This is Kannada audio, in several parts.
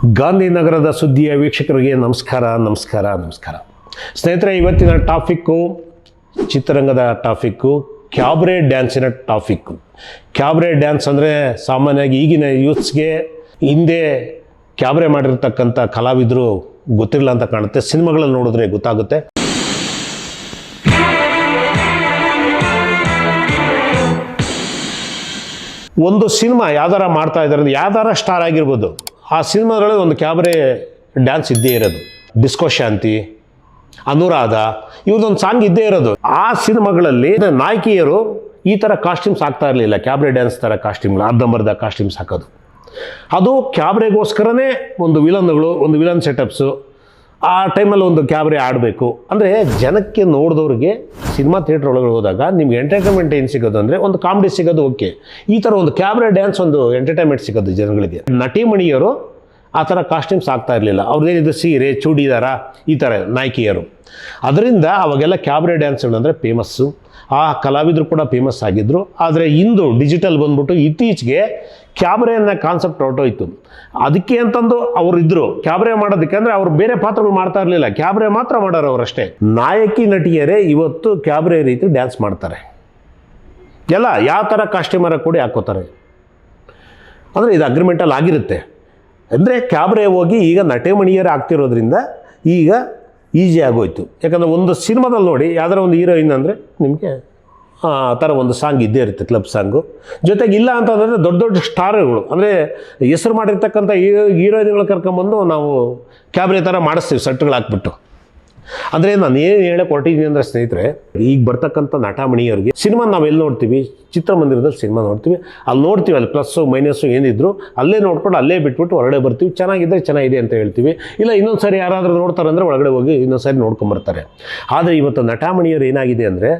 ಗಾಂಧಿನಗರದ ಸುದ್ದಿಯ ವೀಕ್ಷಕರಿಗೆ ನಮಸ್ಕಾರ. ಸ್ನೇಹಿತರೆ, ಇವತ್ತಿನ ಟಾಪಿಕ್ಕು ಚಿತ್ರರಂಗದ ಟಾಪಿಕ್ಕು ಕ್ಯಾಬ್ರೆ ಡ್ಯಾನ್ಸಿನ ಟಾಪಿಕ್ಕು. ಕ್ಯಾಬ್ರೆ ಡ್ಯಾನ್ಸ್ ಅಂದರೆ ಸಾಮಾನ್ಯವಾಗಿ ಈಗಿನ ಯೂತ್ಸ್ಗೆ ಹಿಂದೆ ಕ್ಯಾಬ್ರೆ ಮಾಡಿರ್ತಕ್ಕಂಥ ಕಲಾವಿದರು ಗೊತ್ತಿರಲ್ಲ ಅಂತ ಕಾಣುತ್ತೆ. ಸಿನಿಮಾಗಳಲ್ಲಿ ನೋಡಿದ್ರೆ ಗೊತ್ತಾಗುತ್ತೆ. ಒಂದು ಸಿನಿಮಾ ಯಾವ್ದಾರ ಮಾಡ್ತಾ ಇದ್ದಾರೆ, ಯಾವ್ದಾರ ಸ್ಟಾರ್ ಆಗಿರ್ಬೋದು, ಆ ಸಿನಿಮಾಗಳಲ್ಲಿ ಒಂದು ಕ್ಯಾಬ್ರೆ ಡ್ಯಾನ್ಸ್ ಇದ್ದೇ ಇರೋದು. ಡಿಸ್ಕೋ ಶಾಂತಿ, ಅನುರಾಧ, ಇವ್ರದೊಂದು ಸಾಂಗ್ ಇದ್ದೇ ಇರೋದು. ಆ ಸಿನಿಮಾಗಳಲ್ಲಿ ನಾಯಕಿಯರು ಈ ಥರ ಕಾಸ್ಟ್ಯೂಮ್ಸ್ ಹಾಕ್ತಾ ಇರಲಿಲ್ಲ. ಕ್ಯಾಬ್ರೆ ಡ್ಯಾನ್ಸ್ ಥರ ಕಾಸ್ಟ್ಯೂಮ್ಗಳು, ಅರ್ಧಂಬರ್ಧ ಕಾಸ್ಟ್ಯೂಮ್ಸ್ ಹಾಕೋದು. ಅದು ಕ್ಯಾಬ್ರೆಗೋಸ್ಕರನೇ ಒಂದು ವಿಲನ್ ಸೆಟಪ್ಸು. ಆ ಟೈಮಲ್ಲಿ ಒಂದು ಕ್ಯಾಬ್ರೆ ಆಡಬೇಕು ಅಂದರೆ ಜನಕ್ಕೆ ನೋಡಿದವ್ರಿಗೆ ಸಿನಿಮಾ ಥಿಯೇಟ್ರ್ ಒಳಗಡೆ ಹೋದಾಗ ನಿಮ್ಗೆ ಎಂಟರ್ಟೈನ್ಮೆಂಟ್ ಏನು ಸಿಗೋದು ಅಂದರೆ ಒಂದು ಕಾಮಿಡಿ ಸಿಗೋದು. ಓಕೆ, ಈ ಥರ ಒಂದು ಕ್ಯಾಬ್ರೆ ಡ್ಯಾನ್ಸ್ ಒಂದು ಎಂಟರ್ಟೈನ್ಮೆಂಟ್ ಸಿಗೋದು ಜನಗಳಿಗೆ. ನಟಿಮಣಿಯರು ಆ ಥರ ಕಾಸ್ಟ್ಯೂಮ್ಸ್ ಆಗ್ತಾ ಇರಲಿಲ್ಲ. ಅವ್ರದ್ದೇನಿದು ಸೀರೆ, ಚೂಡಿದಾರ, ಈ ಥರ ನಾಯಕಿಯರು. ಅದರಿಂದ ಅವಾಗೆಲ್ಲ ಕ್ಯಾಬ್ರೆ ಡ್ಯಾನ್ಸ್ಗಳು ಅಂದರೆ ಫೇಮಸ್ಸು. ಆ ಕಲಾವಿದರು ಕೂಡ ಫೇಮಸ್ ಆಗಿದ್ದರು. ಆದರೆ ಇಂದು ಡಿಜಿಟಲ್ ಬಂದ್ಬಿಟ್ಟು ಇತ್ತೀಚೆಗೆ ಕ್ಯಾಬ್ರೆ ಅನ್ನೋ ಕಾನ್ಸೆಪ್ಟ್ ಹೊರಟೋಯ್ತು. ಅದಕ್ಕೆ ಅಂತಂದು ಅವರು ಇದ್ದರು ಕ್ಯಾಬ್ರೆ ಮಾಡೋದಕ್ಕೆ. ಅಂದರೆ ಅವ್ರು ಬೇರೆ ಪಾತ್ರಗಳು ಮಾಡ್ತಾ ಇರಲಿಲ್ಲ, ಕ್ಯಾಬ್ರೆ ಮಾತ್ರ ಮಾಡೋರು ಅವರಷ್ಟೇ. ನಾಯಕಿ ನಟಿಯರೇ ಇವತ್ತು ಕ್ಯಾಬ್ರೆ ರೀತಿ ಡ್ಯಾನ್ಸ್ ಮಾಡ್ತಾರೆ. ಎಲ್ಲ ಯಾವ ಥರ ಕಾಸ್ಟ್ಯೂಮರ ಕೂಡ ಹಾಕೋತಾರೆ. ಅಂದರೆ ಇದು ಅಗ್ರಿಮೆಂಟಲ್ಲಿ ಆಗಿರುತ್ತೆ. ಅಂದರೆ ಕ್ಯಾಬ್ರೆ ಹೋಗಿ ಈಗ ನಟಿಮಣಿಯರೇ ಆಗ್ತಿರೋದ್ರಿಂದ ಈಗ ಈಸಿ ಆಗೋಯ್ತು. ಯಾಕಂದರೆ ಒಂದು ಸಿನಿಮಾದಲ್ಲಿ ನೋಡಿ ಯಾವ್ದಾರ ಒಂದು ಹೀರೋಯಿನ್ ಅಂದರೆ ನಿಮಗೆ ಆ ಥರ ಒಂದು ಸಾಂಗ್ ಇದ್ದೇ ಇರುತ್ತೆ, ಕ್ಲಬ್ ಸಾಂಗು. ಜೊತೆಗೆ ಇಲ್ಲ ಅಂತಂದರೆ ದೊಡ್ಡ ದೊಡ್ಡ ಸ್ಟಾರ್ಗಳು ಅಂದರೆ ಹೆಸರು ಮಾಡಿರ್ತಕ್ಕಂಥ ಹೀರೋಯಿನ್ಗಳು ಕರ್ಕೊಂಬಂದು ನಾವು ಕ್ಯಾಬ್ರೆ ಥರ ಮಾಡಿಸ್ತೀವಿ, ಸೆಟ್ಗಳು ಹಾಕ್ಬಿಟ್ಟು. ಅಂದರೆ ನಾನು ಏನು ಹೇಳಕ್ಕೆ ಹೊರಟಿದ್ದೀನಿ ಅಂದರೆ ಸ್ನೇಹಿತರೆ, ಈಗ ಬರ್ತಕ್ಕಂಥ ನಟಮಣಿಯವ್ರಿಗೆ ಸಿನಿಮಾ ನಾವು ಎಲ್ಲಿ ನೋಡ್ತೀವಿ, ಚಿತ್ರಮಂದಿರದಲ್ಲಿ ಸಿನಿಮಾ ನೋಡ್ತೀವಿ. ಅಲ್ಲಿ ನೋಡ್ತೀವಿ, ಅಲ್ಲಿ ಪ್ಲಸ್ಸು ಮೈನಸ್ಸು ಏನಿದ್ರು ಅಲ್ಲೇ ನೋಡ್ಕೊಂಡು ಅಲ್ಲೇ ಬಿಟ್ಬಿಟ್ಟು ಹೊರಗಡೆ ಬರ್ತೀವಿ. ಚೆನ್ನಾಗಿದೆ ಅಂತ ಹೇಳ್ತೀವಿ. ಇಲ್ಲ ಇನ್ನೊಂದು ಸಾರಿ ಯಾರಾದರೂ ನೋಡ್ತಾರೆ ಅಂದರೆ ಒಳಗಡೆ ಹೋಗಿ ಇನ್ನೊಂದು ಸಾರಿ ನೋಡ್ಕೊಂಬರ್ತಾರೆ. ಆದರೆ ಇವತ್ತು ನಟಮಣಿಯರು ಏನಾಗಿದೆ ಅಂದರೆ,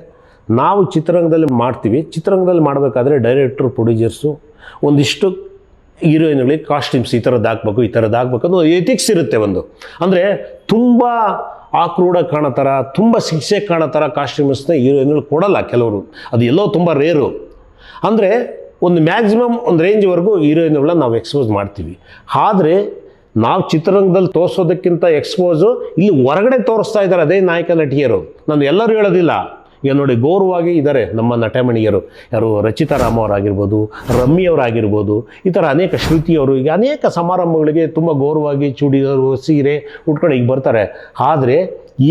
ನಾವು ಚಿತ್ರರಂಗದಲ್ಲಿ ಮಾಡ್ತೀವಿ. ಚಿತ್ರರಂಗದಲ್ಲಿ ಮಾಡಬೇಕಾದ್ರೆ ಡೈರೆಕ್ಟ್ರು, ಪ್ರೊಡ್ಯೂಸರ್ಸು ಒಂದಿಷ್ಟು ಹೀರೋಯಿನ್ಗಳಿಗೆ ಕಾಸ್ಟ್ಯೂಮ್ಸ್ ಈ ಥರದ್ದು ಹಾಕ್ಬೇಕು ಅನ್ನೋ ಎಥಿಕ್ಸ್ ಇರುತ್ತೆ ಒಂದು. ಅಂದರೆ ತುಂಬ ಆಕ್ರೂಢ ಕಾಣೋ ಥರ, ತುಂಬ ಶಿಕ್ಷೆ ಕಾಣೋ ಥರ ಕಾಸ್ಟ್ಯೂಮ್ಸ್ನ ಹೀರೋಯಿನ್ಗಳು ಕೊಡಲ್ಲ ಕೆಲವರು. ಅದು ಎಲ್ಲೋ ತುಂಬ ರೇರು. ಅಂದರೆ ಒಂದು ಮ್ಯಾಕ್ಸಿಮಮ್ ಒಂದು ರೇಂಜ್ವರೆಗೂ ಹೀರೋಯಿನ್ಗಳನ್ನ ನಾವು ಎಕ್ಸ್ಪೋಸ್ ಮಾಡ್ತೀವಿ. ಆದರೆ ನಾವು ಚಿತ್ರರಂಗದಲ್ಲಿ ತೋರಿಸೋದಕ್ಕಿಂತ ಎಕ್ಸ್ಪೋಸು ಇಲ್ಲಿ ಹೊರಗಡೆ ತೋರಿಸ್ತಾ ಇದ್ದಾರೆ ಅದೇ ನಾಯಕ ನಟಿಯರು. ನಾನು ಎಲ್ಲರೂ ಹೇಳೋದಿಲ್ಲ. ಈಗ ನೋಡಿ, ಗೌರವವಾಗಿ ಇದ್ದಾರೆ ನಮ್ಮ ನಟಮಣಿಯರು. ಯಾರು ರಚಿತಾ ರಾಮ್ ಅವರಾಗಿರ್ಬೋದು, ರಮ್ಮಿ ಅವರಾಗಿರ್ಬೋದು, ಈ ಥರ ಅನೇಕ ಶ್ರುತಿಯವರು ಈಗ ಅನೇಕ ಸಮಾರಂಭಗಳಿಗೆ ತುಂಬ ಗೌರವವಾಗಿ ಚೂಡಿದಾರು, ಸೀರೆ ಉಟ್ಕೊಂಡು ಈಗ ಬರ್ತಾರೆ. ಆದರೆ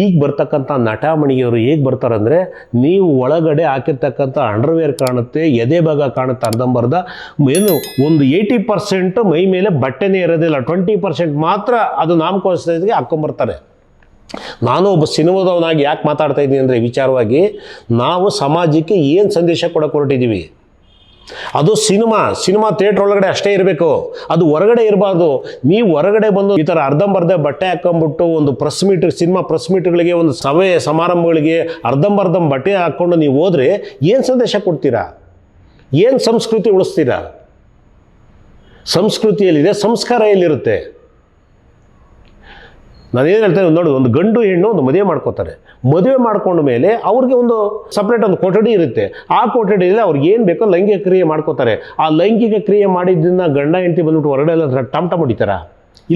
ಈಗ ಬರ್ತಕ್ಕಂಥ ನಟಮಣಿಯವರು ಹೇಗೆ ಬರ್ತಾರೆ ಅಂದರೆ, ನೀವು ಒಳಗಡೆ ಹಾಕಿರ್ತಕ್ಕಂಥ ಅಂಡರ್ವೇರ್ ಕಾಣುತ್ತೆ, ಎದೆ ಭಾಗ ಕಾಣುತ್ತೆ ಅರ್ಧಂಬರ್ಧ. ಏನು ಒಂದು 80% ಮೈ ಮೇಲೆ ಬಟ್ಟೆನೇ ಇರೋದಿಲ್ಲ, 20% ಮಾತ್ರ ಅದು ನಾಮಕೋಸ್ಕರಕ್ಕೆ ಹಾಕ್ಕೊಂಬರ್ತಾರೆ. ನಾನು ಒಬ್ಬ ಸಿನಿಮಾದವನಾಗಿ ಯಾಕೆ ಮಾತಾಡ್ತಾ ಇದ್ದೀನಿ ಅಂದರೆ, ವಿಚಾರವಾಗಿ ನಾವು ಸಮಾಜಕ್ಕೆ ಏನು ಸಂದೇಶ ಕೊಡೋಕೆ ಹೊರಟಿದ್ದೀವಿ. ಅದು ಸಿನಿಮಾ ಥಿಯೇಟ್ರ್ ಒಳಗಡೆ ಅಷ್ಟೇ ಇರಬೇಕು, ಅದು ಹೊರಗಡೆ ಇರಬಾರ್ದು. ನೀವು ಹೊರಗಡೆ ಬಂದು ಈ ಥರ ಅರ್ಧಂಬರ್ಧ ಬಟ್ಟೆ ಹಾಕ್ಕೊಂಬಿಟ್ಟು ಒಂದು ಸಿನಿಮಾ ಪ್ರೆಸ್ ಮೀಟ್ಗಳಿಗೆ, ಒಂದು ಸಭೆ ಸಮಾರಂಭಗಳಿಗೆ ಅರ್ಧಂಬರ್ಧ ಬಟ್ಟೆ ಹಾಕ್ಕೊಂಡು ನೀವು ಹೋದರೆ ಏನು ಸಂದೇಶ ಕೊಡ್ತೀರಾ? ಏನು ಸಂಸ್ಕೃತಿ ಉಳಿಸ್ತೀರಾ? ಸಂಸ್ಕೃತಿಯಲ್ಲಿದೆ, ಸಂಸ್ಕಾರ ಎಲ್ಲಿರುತ್ತೆ? ನಾನೇನು ಹೇಳ್ತೇನೆ ನೋಡಿ, ಒಂದು ಗಂಡು ಹೆಣ್ಣು ಒಂದು ಮದುವೆ ಮಾಡ್ಕೋತಾರೆ. ಮದುವೆ ಮಾಡ್ಕೊಂಡ ಮೇಲೆ ಅವ್ರಿಗೆ ಒಂದು ಸಪ್ರೇಟ್ ಒಂದು ಕೊಠಡಿ ಇರುತ್ತೆ. ಆ ಕೊಠಡಿಯಲ್ಲಿ ಅವ್ರಿಗೆ ಏನು ಬೇಕೋ ಲೈಂಗಿಕ ಕ್ರಿಯೆ ಮಾಡ್ಕೋತಾರೆ. ಆ ಲೈಂಗಿಕ ಕ್ರಿಯೆ ಮಾಡಿದ್ದನ್ನು ಗಂಡ ಹೆಂಡತಿ ಬಂದ್ಬಿಟ್ಟು ಹೊರಗಡೆ ಎಲ್ಲ ಟಮ್ ಹೊಡಿತಾರ?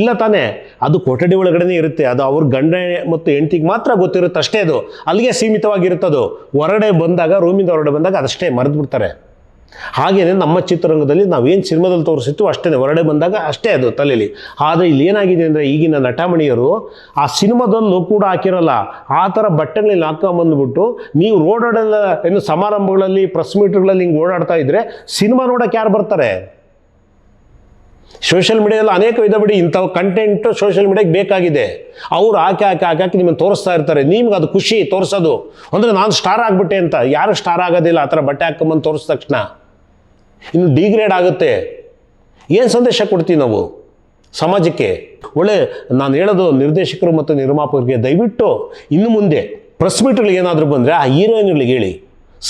ಇಲ್ಲ ತಾನೇ. ಅದು ಕೊಠಡಿ ಒಳಗಡೆ ಇರುತ್ತೆ. ಅದು ಅವ್ರ ಗಂಡ ಮತ್ತು ಹೆಂಡತಿಗೆ ಮಾತ್ರ ಗೊತ್ತಿರುತ್ತೆ ಅಷ್ಟೇ. ಅದು ಅಲ್ಲಿಗೆ ಸೀಮಿತವಾಗಿರುತ್ತದು. ಹೊರಗಡೆ ಬಂದಾಗ, ರೂಮಿಂದ ಹೊರಗಡೆ ಬಂದಾಗ ಅದಷ್ಟೇ ಮರೆತು ಬಿಡ್ತಾರೆ. ಹಾಗೆಯೇ ನಮ್ಮ ಚಿತ್ರರಂಗದಲ್ಲಿ ನಾವೇನು ಸಿನಿಮಾದಲ್ಲಿ ತೋರಿಸಿತ್ತು ಅಷ್ಟೇ, ಹೊರಗಡೆ ಬಂದಾಗ ಅಷ್ಟೇ ಅದು ತಲೆಯಲ್ಲಿ. ಆದರೆ ಇಲ್ಲಿ ಏನಾಗಿದೆ ಅಂದರೆ, ಈಗಿನ ನಟಮಣಿಯರು ಆ ಸಿನಿಮಾದಲ್ಲೂ ಕೂಡ ಹಾಕಿರಲ್ಲ. ಆ ಥರ ಬಟ್ಟೆಗಳಲ್ಲಿ ಹಾಕೊಂಬಂದ್ಬಿಟ್ಟು ನೀವು ರೋಡಾಡೆಲ್ಲ ಏನು ಸಮಾರಂಭಗಳಲ್ಲಿ, ಪ್ರೆಸ್ ಮೀಟ್ಗಳಲ್ಲಿ ಹಿಂಗೆ ಓಡಾಡ್ತಾ ಇದ್ದರೆ ಸಿನಿಮಾ ನೋಡೋಕೆ ಯಾರು ಬರ್ತಾರೆ? ಸೋಷಿಯಲ್ ಮೀಡಿಯಾದಲ್ಲಿ ಅನೇಕ ವಿಧ ಬಿಡಿ ಇಂಥ ಕಂಟೆಂಟು ಸೋಷಿಯಲ್ ಮೀಡಿಯಾಗೆ ಬೇಕಾಗಿದೆ. ಅವರು ಹಾಕಿ ನಿಮ್ಮನ್ನು ತೋರಿಸ್ತಾ ಇರ್ತಾರೆ. ನಿಮ್ಗೆ ಅದು ಖುಷಿ ತೋರಿಸೋದು. ಅಂದರೆ ನಾನು ಸ್ಟಾರ್ ಆಗಿಬಿಟ್ಟೆ ಅಂತ. ಯಾರು ಸ್ಟಾರ್ ಆಗೋದಿಲ್ಲ ಆ ಥರ ಬಟ್ಟೆ ಹಾಕೊಂಬಂದು ತೋರಿಸಿದ ತಕ್ಷಣ. ಇನ್ನು ಡಿಗ್ರೇಡ್ ಆಗುತ್ತೆ. ಏನು ಸಂದೇಶ ಕೊಡ್ತೀವಿ ನಾವು ಸಮಾಜಕ್ಕೆ? ಒಳ್ಳೆ ನಾನು ಹೇಳೋದು ನಿರ್ದೇಶಕರು ಮತ್ತು ನಿರ್ಮಾಪಕರಿಗೆ, ದಯವಿಟ್ಟು ಇನ್ನು ಮುಂದೆ ಪ್ರೆಸ್ ಮೀಟ್ಗಳಿಗೆ ಏನಾದರೂ ಬಂದರೆ ಆ ಹೀರೋಯಿನ್ಗಳಿಗೆ ಹೇಳಿ,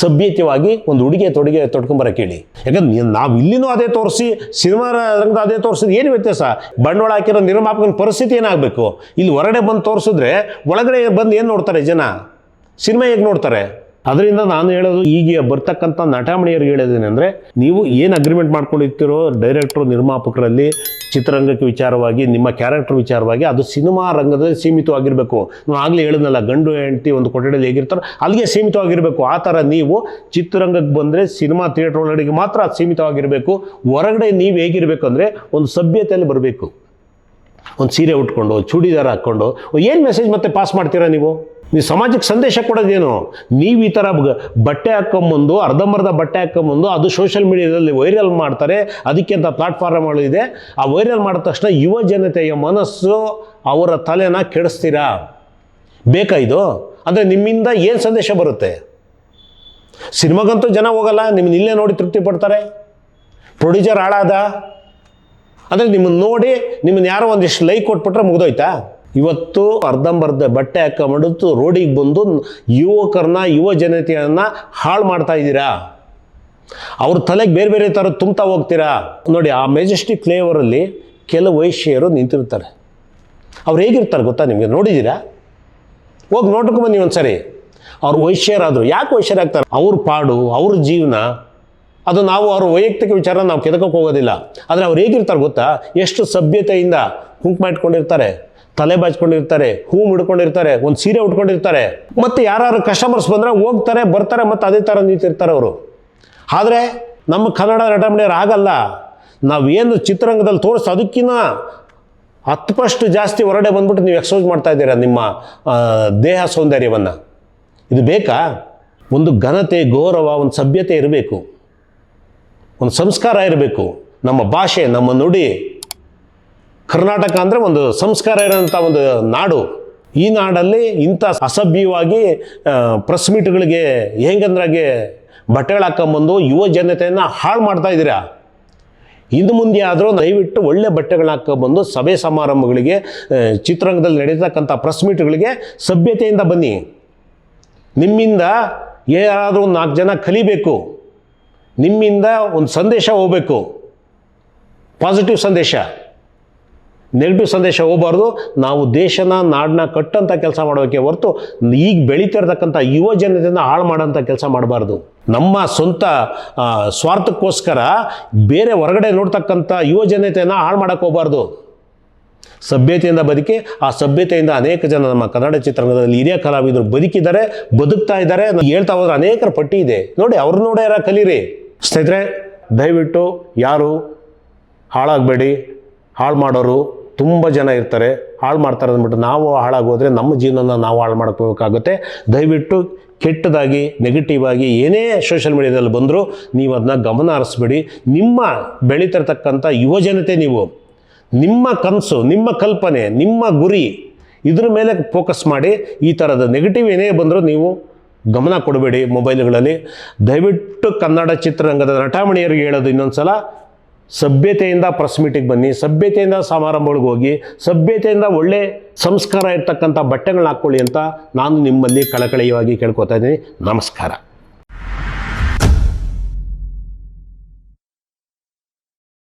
ಸಭ್ಯತೆಯಾಗಿ ಒಂದು ಉಡುಗೆ ತೊಡ್ಕೊಂಬರಕ್ಕೆ ಹೇಳಿ. ಯಾಕಂದ್ರೆ ನಾವು ಇಲ್ಲಿನೂ ಅದೇ ತೋರಿಸಿ, ಸಿನಿಮಾ ರಂಗದ ಅದೇ ತೋರಿಸಿದ್ರೆ ಏನು ವ್ಯತ್ಯಾಸ? ಬಂಡವಾಳ ಹಾಕಿರೋ ನಿರ್ಮಾಪಕನ ಪರಿಸ್ಥಿತಿ ಏನಾಗಬೇಕು? ಇಲ್ಲಿ ಹೊರಗಡೆ ಬಂದು ತೋರಿಸಿದ್ರೆ ಒಳಗಡೆ ಬಂದು ಏನು ನೋಡ್ತಾರೆ ಜನ? ಸಿನಿಮಾ ಹೇಗೆ ನೋಡ್ತಾರೆ? ಅದರಿಂದ ನಾನು ಹೇಳೋದು, ಈಗ ಬರ್ತಕ್ಕಂಥ ನಟಮಣಿಯರಿಗೆ ಹೇಳೋದೇನೆಂದರೆ, ನೀವು ಏನು ಅಗ್ರಿಮೆಂಟ್ ಮಾಡ್ಕೊಂಡಿರ್ತೀರೋ ಡೈರೆಕ್ಟ್ರು ನಿರ್ಮಾಪಕರಲ್ಲಿ, ಚಿತ್ರರಂಗಕ್ಕೆ ವಿಚಾರವಾಗಿ, ನಿಮ್ಮ ಕ್ಯಾರೆಕ್ಟರ್ ವಿಚಾರವಾಗಿ ಅದು ಸಿನಿಮಾ ರಂಗದಲ್ಲಿ ಸೀಮಿತವಾಗಿರಬೇಕು. ನಾವು ಆಗಲೇ ಹೇಳಿದ್ನಲ್ಲ, ಗಂಡು ಹೆಂಡತಿ ಒಂದು ಕೊಠಡಿಯಲ್ಲಿ ಹೇಗಿರ್ತಾರೋ ಅಲ್ಲಿಗೆ ಸೀಮಿತವಾಗಿರಬೇಕು. ಆ ಥರ ನೀವು ಚಿತ್ರರಂಗಕ್ಕೆ ಬಂದರೆ ಸಿನಿಮಾ ಥಿಯೇಟ್ರ್ ಒಳಗಡೆ ಮಾತ್ರ ಅದು ಸೀಮಿತವಾಗಿರಬೇಕು. ಹೊರಗಡೆ ನೀವು ಹೇಗಿರಬೇಕು ಅಂದರೆ ಒಂದು ಸಭ್ಯತೆಯಲ್ಲಿ ಬರಬೇಕು. ಒಂದು ಸೀರೆ ಉಟ್ಕೊಂಡು, ಚೂಡಿದಾರ ಹಾಕ್ಕೊಂಡು ಏನು ಮೆಸೇಜ್ ಮತ್ತೆ ಪಾಸ್ ಮಾಡ್ತೀರಾ ನೀವು ಸಮಾಜಕ್ಕೆ ಸಂದೇಶ ಕೊಡೋದೇನು? ನೀವು ಈ ಥರ ಬಟ್ಟೆ ಹಾಕ್ಕೊಂಬಂದು, ಅರ್ಧಂಬರ್ಧ ಬಟ್ಟೆ ಹಾಕ್ಕೊಂಬಂದು ಅದು ಸೋಷಿಯಲ್ ಮೀಡಿಯಾದಲ್ಲಿ ವೈರಲ್ ಮಾಡ್ತಾರೆ. ಅದಕ್ಕೆ ಅಂತ ಪ್ಲಾಟ್ಫಾರ್ಮ್ಗಳಿದೆ. ಆ ವೈರಲ್ ಮಾಡಿದ ತಕ್ಷಣ ಯುವ ಜನತೆಯ ಮನಸ್ಸು, ಅವರ ತಲೆನ ಕೆಡಿಸ್ತೀರಾ? ಬೇಕಾ ಇದು? ಅಂದರೆ ನಿಮ್ಮಿಂದ ಏನು ಸಂದೇಶ ಬರುತ್ತೆ? ಸಿನಿಮಾಗಂತೂ ಜನ ಹೋಗಲ್ಲ, ನಿಮ್ಮನ್ನ ಇಲ್ಲೇ ನೋಡಿ ತೃಪ್ತಿ ಪಡ್ತಾರೆ. ಪ್ರೊಡ್ಯೂಸರ್ ಹಾಳಾದ ಅಂದರೆ ನಿಮ್ಮನ್ನು ನೋಡಿ ನಿಮ್ಮನ್ನು ಯಾರೋ ಒಂದಿಷ್ಟು ಲೈಕ್ ಕೊಟ್ಬಿಟ್ರೆ ಮುಗಿದೋಯ್ತಾ? ಇವತ್ತು ಅರ್ಧಂಬರ್ಧ ಬಟ್ಟೆ ಹಾಕೊಂಡ್ಬಿಟ್ಟು ರೋಡಿಗೆ ಬಂದು ಯುವಕರನ್ನ, ಯುವ ಜನತೆಯನ್ನು ಹಾಳು ಮಾಡ್ತಾ ಇದ್ದೀರಾ. ಅವ್ರ ತಲೆಗೆ ಬೇರೆ ಬೇರೆ ಥರ ತುಂಬ್ತಾ ಹೋಗ್ತೀರಾ. ನೋಡಿ, ಆ ಮೆಜೆಸ್ಟಿಕ್ ಫ್ಲೇವರಲ್ಲಿ ಕೆಲವು ವೈಶ್ಯರು ನಿಂತಿರ್ತಾರೆ. ಅವ್ರು ಹೇಗಿರ್ತಾರೆ ಗೊತ್ತಾ ನಿಮಗೆ? ನೋಡಿದ್ದೀರಾ? ಹೋಗಿ ನೋಡ್ಕೊಂಬನ್ನಿ ಒಂದು ಸರಿ. ಅವ್ರು ವೈಶ್ಯರಾದರು. ಯಾಕೆ ವೈಶ್ಯರಾಗ್ತಾರೆ? ಅವ್ರ ಪಾಡು, ಅವ್ರ ಜೀವನ, ಅದು ನಾವು ಅವ್ರ ವೈಯಕ್ತಿಕ ವಿಚಾರ ನಾವು ಕೆದಕಕ್ಕೆ ಹೋಗೋದಿಲ್ಲ. ಆದರೆ ಅವ್ರು ಹೇಗಿರ್ತಾರೆ ಗೊತ್ತಾ? ಎಷ್ಟು ಸಭ್ಯತೆಯಿಂದ ಕುಂಕುಮ ಇಟ್ಕೊಂಡಿರ್ತಾರೆ, ತಲೆ ಬಾಚ್ಕೊಂಡಿರ್ತಾರೆ, ಹೂ ಮುಡ್ಕೊಂಡಿರ್ತಾರೆ, ಒಂದು ಸೀರೆ ಉಟ್ಕೊಂಡಿರ್ತಾರೆ. ಮತ್ತು ಯಾರು ಕಸ್ಟಮರ್ಸ್ ಬಂದರೆ ಹೋಗ್ತಾರೆ, ಬರ್ತಾರೆ, ಮತ್ತು ಅದೇ ಥರ ನಿಂತಿರ್ತಾರೆ ಅವರು. ಆದರೆ ನಮ್ಮ ಕನ್ನಡ ನಟಮಣಿಯರು ಆಗಲ್ಲ. ನಾವೇನು ಚಿತ್ರರಂಗದಲ್ಲಿ ತೋರಿಸ್ತು ಅದಕ್ಕಿಂತ 10% ಜಾಸ್ತಿ ಹೊರಗಡೆ ಬಂದ್ಬಿಟ್ಟು ನೀವು ಎಕ್ಸ್ಪೋಸ್ ಮಾಡ್ತಾ ಇದ್ದೀರಾ ನಿಮ್ಮ ದೇಹ ಸೌಂದರ್ಯವನ್ನು. ಇದು ಬೇಕಾ? ಒಂದು ಘನತೆ, ಗೌರವ, ಒಂದು ಸಭ್ಯತೆ ಇರಬೇಕು, ಒಂದು ಸಂಸ್ಕಾರ ಇರಬೇಕು. ನಮ್ಮ ಭಾಷೆ, ನಮ್ಮ ನುಡಿ. ಕರ್ನಾಟಕ ಅಂದರೆ ಒಂದು ಸಂಸ್ಕಾರ ಇರೋಂಥ ಒಂದು ನಾಡು. ಈ ನಾಡಲ್ಲಿ ಇಂಥ ಅಸಭ್ಯವಾಗಿ ಪ್ರೆಸ್ ಮೀಟ್ಗಳಿಗೆ ಹೆಂಗಂದ್ರಾಗೆ ಬಟ್ಟೆಗಳು ಹಾಕೊಂಬಂದು ಯುವ ಜನತೆಯನ್ನು ಹಾಳು ಮಾಡ್ತಾ ಇದ್ದೀರಾ. ಇನ್ನು ಮುಂದೆ ಆದರೂ ದಯವಿಟ್ಟು ಒಳ್ಳೆ ಬಟ್ಟೆಗಳನ್ನ ಹಾಕೊಂಬಂದು ಸಭೆ ಸಮಾರಂಭಗಳಿಗೆ, ಚಿತ್ರರಂಗದಲ್ಲಿ ನಡೀತಕ್ಕಂಥ ಪ್ರೆಸ್ ಮೀಟ್ಗಳಿಗೆ ಸಭ್ಯತೆಯಿಂದ ಬನ್ನಿ. ನಿಮ್ಮಿಂದ ಯಾರಾದರೂ ಒಂದು 4 ಜನ ಕಲಿಬೇಕು. ನಿಮ್ಮಿಂದ ಒಂದು ಸಂದೇಶ ಹೋಗಬೇಕು, ಪಾಸಿಟಿವ್ ಸಂದೇಶ. ನೆಗೆಟಿವ್ ಸಂದೇಶ ಹೋಗಬಾರ್ದು. ನಾವು ದೇಶನ, ನಾಡನ್ನ ಕಟ್ಟಂಥ ಕೆಲಸ ಮಾಡೋಕ್ಕೆ ಹೊರತು ಈಗ ಬೆಳೀತಿರ್ತಕ್ಕಂಥ ಯುವ ಜನತೆಯಿಂದ ಹಾಳು ಮಾಡೋಂಥ ಕೆಲಸ ಮಾಡಬಾರ್ದು. ನಮ್ಮ ಸ್ವಂತ ಸ್ವಾರ್ಥಕ್ಕೋಸ್ಕರ ಬೇರೆ ಹೊರಗಡೆ ನೋಡ್ತಕ್ಕಂಥ ಯುವ ಜನತೆಯನ್ನು ಹಾಳು ಮಾಡೋಕ್ಕೆ ಹೋಗಬಾರ್ದು. ಸಭ್ಯತೆಯಿಂದ ಬದುಕಿ, ಆ ಸಭ್ಯತೆಯಿಂದ ಅನೇಕ ಜನ ನಮ್ಮ ಕನ್ನಡ ಚಿತ್ರರಂಗದಲ್ಲಿ ಹಿರಿಯ ಕಲಾವಿದರು ಬದುಕಿದ್ದಾರೆ, ಬದುಕ್ತಾ ಇದ್ದಾರೆ. ಹೇಳ್ತಾ ಹೋದ್ರೆ ಅನೇಕರ ಪಟ್ಟಿ ಇದೆ ನೋಡಿ. ಅವ್ರು ನೋಡ್ಯಾರ ಕಲೀರಿ. ಸ್ನೇಹಿತರೆ, ದಯವಿಟ್ಟು ಯಾರು ಹಾಳಾಗಬೇಡಿ. ಹಾಳು ಮಾಡೋರು ತುಂಬ ಜನ ಇರ್ತಾರೆ. ಹಾಳು ಮಾಡ್ತಾರೆ ಅಂದ್ಬಿಟ್ಟು ನಾವು ಹಾಳಾಗೋದ್ರೆ ನಮ್ಮ ಜೀವನನ ನಾವು ಹಾಳು ಮಾಡ್ಕೋಬೇಕಾಗುತ್ತೆ. ದಯವಿಟ್ಟು ಕೆಟ್ಟದಾಗಿ, ನೆಗೆಟಿವ್ ಆಗಿ ಏನೇ ಸೋಷಿಯಲ್ ಮೀಡಿಯಾದಲ್ಲಿ ಬಂದರೂ ನೀವು ಅದನ್ನ ಗಮನ ಹರಿಸ್ಬೇಡಿ. ನಿಮ್ಮ ಬೆಳೀತಿರ್ತಕ್ಕಂಥ ಯುವ ಜನತೆ, ನೀವು ನಿಮ್ಮ ಕನಸು, ನಿಮ್ಮ ಕಲ್ಪನೆ, ನಿಮ್ಮ ಗುರಿ, ಇದ್ರ ಮೇಲೆ ಫೋಕಸ್ ಮಾಡಿ. ಈ ಥರದ ನೆಗೆಟಿವ್ ಏನೇ ಬಂದರೂ ನೀವು ಗಮನ ಕೊಡಬೇಡಿ ಮೊಬೈಲ್ಗಳಲ್ಲಿ. ದಯವಿಟ್ಟು ಕನ್ನಡ ಚಿತ್ರರಂಗದ ನಟಮಣಿಯರಿಗೆ ಹೇಳೋದು ಇನ್ನೊಂದು ಸಲ, ಸಭ್ಯತೆಯಿಂದ ಪ್ರೆಸ್ ಮೀಟಿಗೆ ಬನ್ನಿ, ಸಭ್ಯತೆಯಿಂದ ಸಮಾರಂಭಗಳಿಗೆ ಹೋಗಿ, ಸಭ್ಯತೆಯಿಂದ ಒಳ್ಳೆ ಸಂಸ್ಕಾರ ಇರ್ತಕ್ಕಂಥ ಬಟ್ಟೆಗಳನ್ನ ಹಾಕ್ಕೊಳ್ಳಿ ಅಂತ ನಾನು ನಿಮ್ಮಲ್ಲಿ ಕಳಕಳಿಯಾಗಿ ಕೇಳ್ಕೊತಾ ಇದ್ದೀನಿ. ನಮಸ್ಕಾರ.